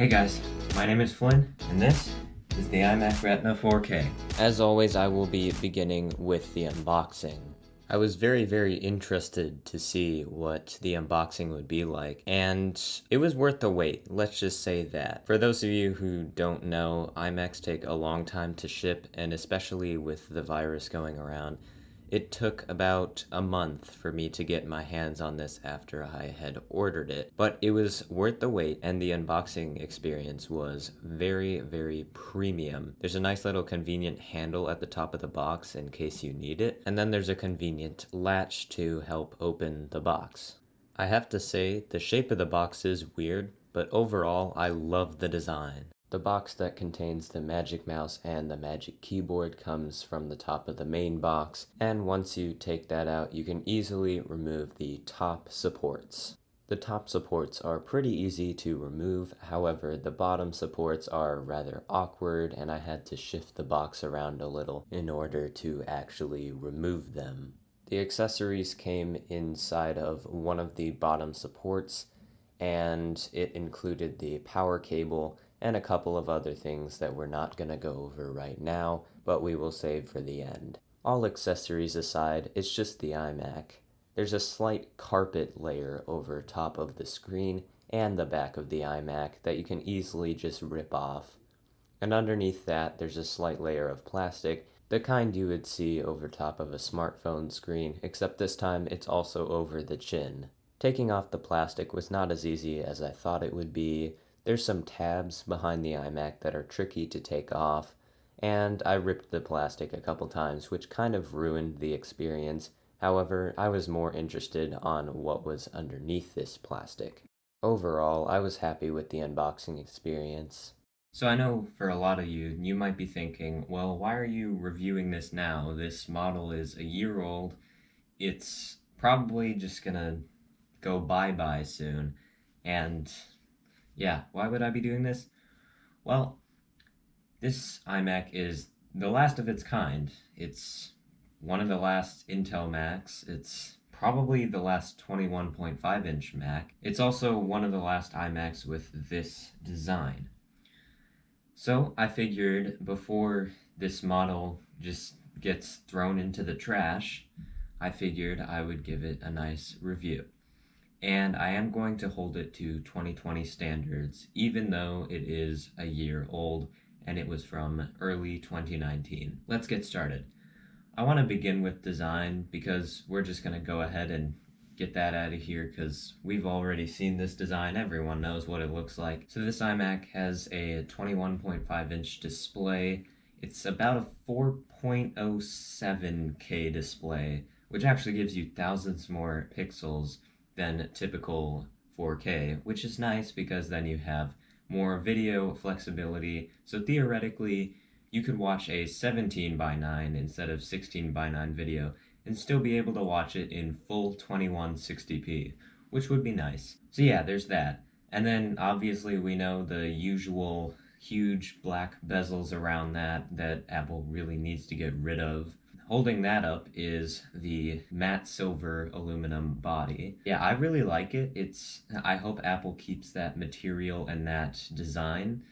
Hey guys, my name is Flynn, and this is the Imac Retina 4K. As always, I will be beginning with the unboxing. I was very interested to see what the unboxing would be like, and it was worth the wait, let's just say that. For those of you who don't know, iMacs take a long time to ship, and especially with the virus going around, it took about a month for me to get my hands on this after I had ordered it, but it was worth the wait, and the unboxing experience was very premium. There's a nice little convenient handle at the top of the box in case you need it, and then there's a convenient latch to help open the box. I have to say, the shape of the box is weird, but overall I love the design. The box that contains the Magic Mouse and the Magic Keyboard comes from the top of the main box, and once you take that out, you can easily remove the top supports. The top supports are pretty easy to remove, however, the bottom supports are rather awkward, and I had to shift the box around a little in order to actually remove them. The accessories came inside of one of the bottom supports, and it included the power cable and a couple of other things that we're not going to go over right now, but we will save for the end. All accessories aside, it's just the iMac. There's a slight carpet layer over top of the screen and the back of the iMac that you can easily just rip off. And underneath that, there's a slight layer of plastic, the kind you would see over top of a smartphone screen, except this time it's also over the chin. Taking off the plastic was not as easy as I thought it would be. There's some tabs behind the iMac that are tricky to take off, and I ripped the plastic a couple times, which kind of ruined the experience. However, I was more interested on what was underneath this plastic. Overall, I was happy with the unboxing experience. So I know for a lot of you, you might be thinking, well, why are you reviewing this now? This model is a year old. It's probably just gonna go bye-bye soon, and yeah, why would I be doing this? Well, this iMac is the last of its kind. It's one of the last Intel Macs. It's probably the last 21.5 inch Mac. It's also one of the last iMacs with this design. So I figured before this model just gets thrown into the trash, I figured I would give it a nice review. And I am going to hold it to 2020 standards, even though it is a year old and it was from early 2019. Let's get started. I want to begin with design because we're just going to go ahead and get that out of here because we've already seen this design. Everyone knows what it looks like. So this iMac has a 21.5 inch display. It's about a 4.07K display, which actually gives you thousands more pixels than typical 4K, which is nice because then you have more video flexibility. So theoretically, you could watch a 17:9 instead of 16:9 video and still be able to watch it in full 2160p, which would be nice. So yeah, there's that. And then obviously we know the usual huge black bezels around that Apple really needs to get rid of. Holding that up is the matte silver aluminum body. Yeah, I really like it. I hope Apple keeps that material and that design.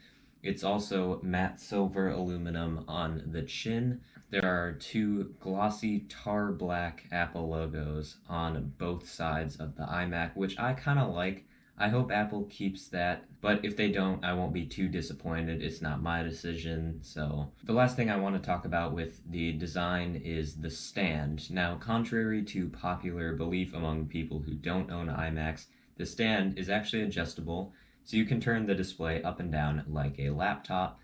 It's also matte silver aluminum on the chin. There are two glossy tar black Apple logos on both sides of the iMac, which I kind of like. I hope Apple keeps that, but if they don't, I won't be too disappointed. It's not my decision. So the last thing I want to talk about with the design is the stand. Now, contrary to popular belief among people who don't own iMacs, the stand is actually adjustable, so you can turn the display up and down like a laptop,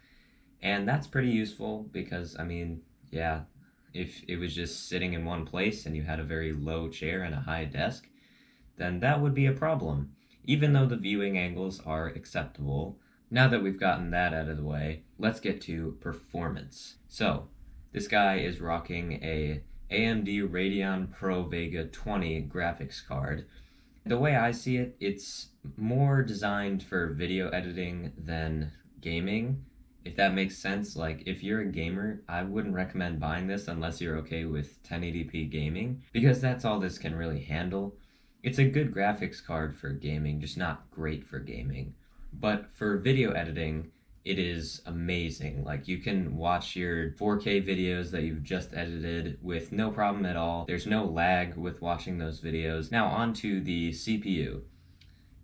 and that's pretty useful because, I mean, yeah, if it was just sitting in one place and you had a very low chair and a high desk, then that would be a problem, even though the viewing angles are acceptable. Now that we've gotten that out of the way, let's get to performance. So, this guy is rocking a AMD Radeon Pro Vega 20 graphics card. The way I see it, it's more designed for video editing than gaming, if that makes sense. Like, if you're a gamer, I wouldn't recommend buying this unless you're okay with 1080p gaming, because that's all this can really handle. It's a good graphics card for gaming, just not great for gaming. But for video editing, it is amazing. Like, you can watch your 4K videos that you've just edited with no problem at all. There's no lag with watching those videos. Now on to the CPU.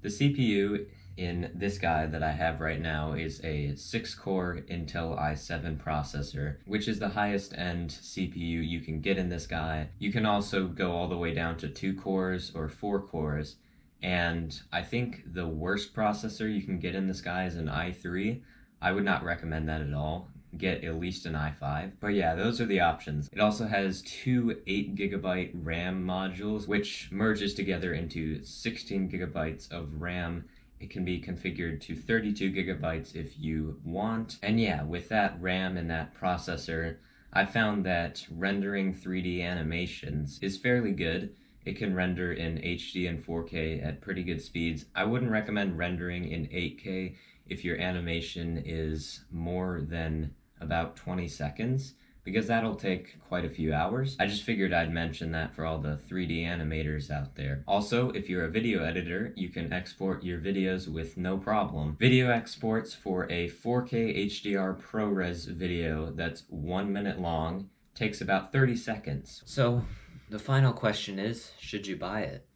The CPU in this guy that I have right now is a 6-core Intel i7 processor, which is the highest end CPU you can get in this guy. You can also go all the way down to 2 cores or 4 cores, and I think the worst processor you can get in this guy is an i3. I would not recommend that at all. Get at least an i5. But yeah, those are the options. It also has two 8GB RAM modules, which merges together into 16GB of RAM. It can be configured to 32GB if you want. And yeah, with that RAM and that processor, I found that rendering 3D animations is fairly good. It can render in HD and 4K at pretty good speeds. I wouldn't recommend rendering in 8K if your animation is more than about 20 seconds, because that'll take quite a few hours. I just figured I'd mention that for all the 3D animators out there. Also, if you're a video editor, you can export your videos with no problem. Video exports for a 4K HDR ProRes video that's 1 minute long takes about 30 seconds. So the final question is, should you buy it?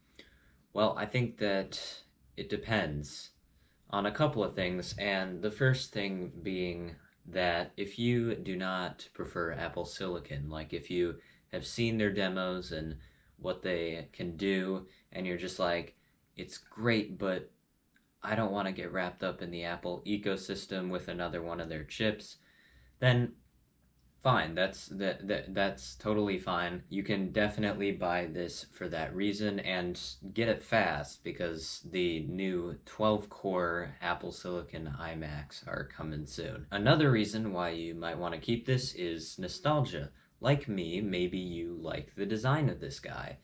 Well, I think that it depends on a couple of things, and the first thing being that if you do not prefer Apple Silicon, like if you have seen their demos and what they can do, and you're just like, it's great, but I don't want to get wrapped up in the Apple ecosystem with another one of their chips, then fine, that's totally fine. You can definitely buy this for that reason and get it fast, because the new 12-core Apple Silicon iMacs are coming soon. Another reason why you might want to keep this is nostalgia. Like me, maybe you like the design of this guy.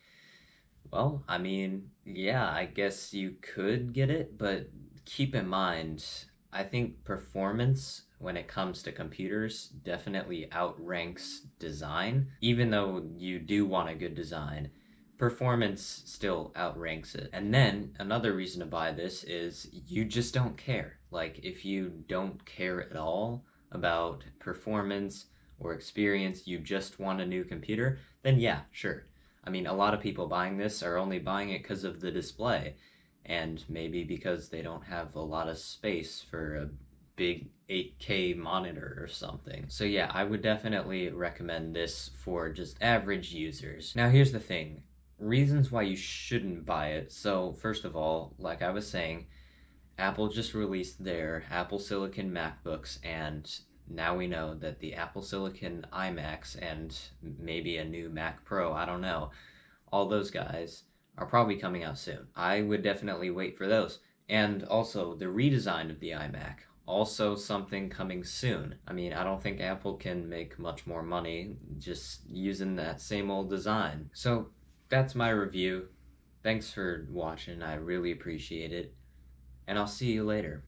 Well, I mean, yeah, I guess you could get it, but keep in mind, I think performance when it comes to computers definitely outranks design. Even though you do want a good design, performance still outranks it. And then another reason to buy this is you just don't care. Like, if you don't care at all about performance or experience, you just want a new computer, then yeah, sure. I mean, a lot of people buying this are only buying it because of the display, and maybe because they don't have a lot of space for a big 8K monitor or something. So yeah, I would definitely recommend this for just average users. Now here's the thing, reasons why you shouldn't buy it. So first of all, like I was saying, Apple just released their Apple Silicon MacBooks, and now we know that the Apple Silicon iMacs and maybe a new Mac Pro, I don't know, all those guys are probably coming out soon. I would definitely wait for those. And also the redesign of the iMac, also something coming soon. I mean, I don't think Apple can make much more money just using that same old design. So that's my review. Thanks for watching, I really appreciate it, and I'll see you later.